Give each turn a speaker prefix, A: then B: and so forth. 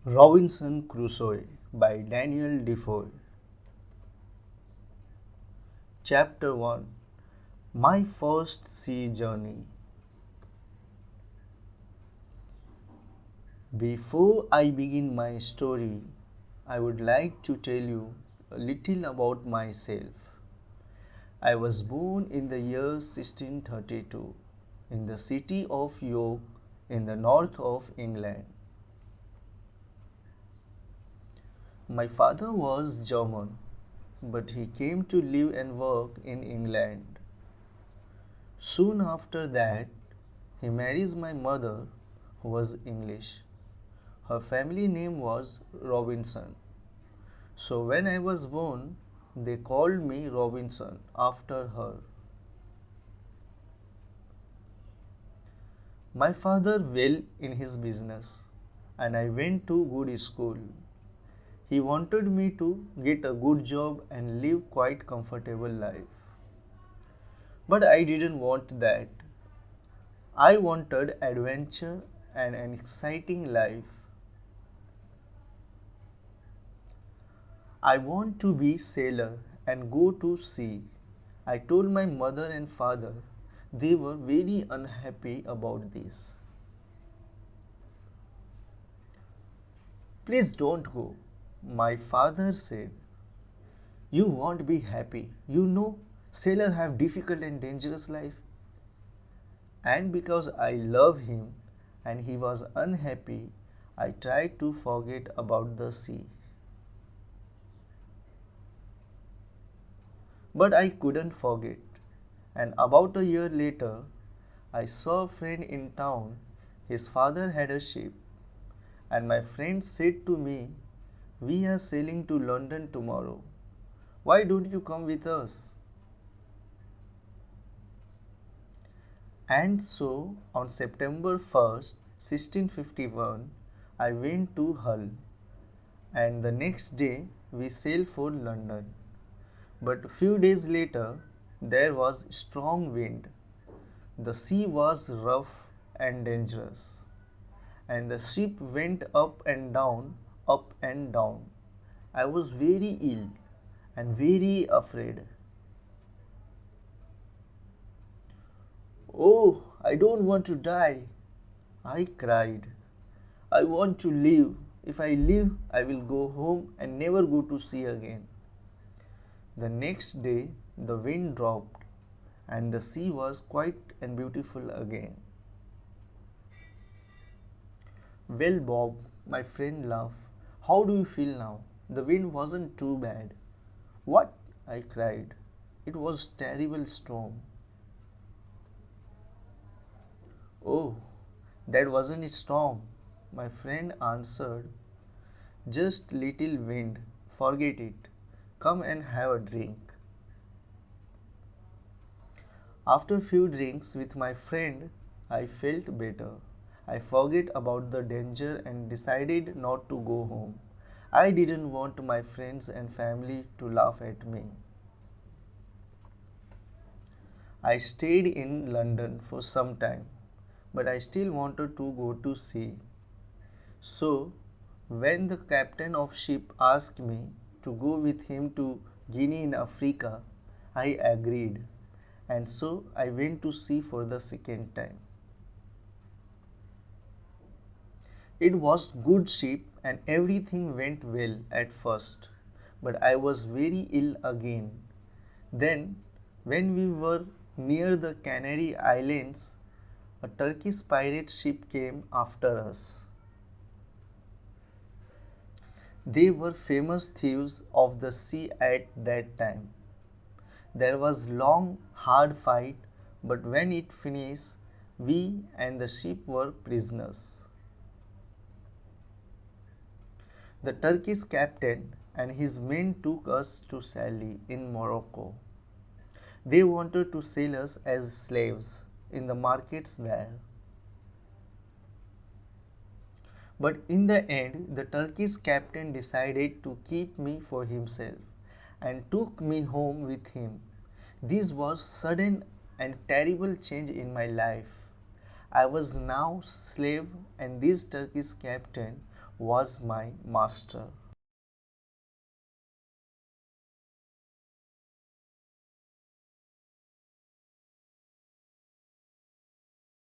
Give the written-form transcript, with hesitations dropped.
A: Robinson Crusoe by Daniel Defoe. Chapter 1. My First Sea Journey. Before I begin my story, I would like to tell you a little about myself. I was born in the year 1632 in the city of York in the north of England. My father was German, but he came to live and work in England. Soon after that, he marries my mother, who was English. Her family name was Robinson. So when I was born, they called me Robinson after her. My father well in his business, and I went to good school. He wanted me to get a good job and live quite comfortable life. But I didn't want that. I wanted adventure and an exciting life. I want to be sailor and go to sea. I told my mother and father. They were very unhappy about this. Please don't go. My father said, you won't be happy. You know, sailors have difficult and dangerous life. And because I love him and he was unhappy, I tried to forget about the sea. But I couldn't forget. And about a year later, I saw a friend in town. His father had a ship. And my friend said to me, we are sailing to London tomorrow. Why don't you come with us? And so, on September 1st, 1651, I went to Hull. And the next day, we sailed for London. But a few days later, there was strong wind. The sea was rough and dangerous, and the ship went up and down, up and down. I was very ill and very afraid. Oh, I don't want to die, I cried. I want to live. If I live, I will go home and never go to sea again. The next day, the wind dropped and the sea was quiet and beautiful again. Well, Bob, my friend laughed. How do you feel now? The wind wasn't too bad. What? I cried. It was terrible storm. Oh, that wasn't a storm, my friend answered. Just little wind. Forget it. Come and have a drink. After few drinks with my friend, I felt better. I forget about the danger and decided not to go home. I didn't want my friends and family to laugh at me. I stayed in London for some time, but I still wanted to go to sea. So, when the captain of ship asked me to go with him to Guinea in Africa, I agreed, and so I went to sea for the second time. It was good ship and everything went well at first, but I was very ill again. Then, when we were near the Canary Islands, a Turkish pirate ship came after us. They were famous thieves of the sea at that time. There was long hard fight, but when it finished, we and the ship were prisoners. The Turkish captain and his men took us to Salé in Morocco. They wanted to sell us as slaves in the markets there. But in the end, the Turkish captain decided to keep me for himself and took me home with him. This was sudden and terrible change in my life. I was now slave and this Turkish captain was my master.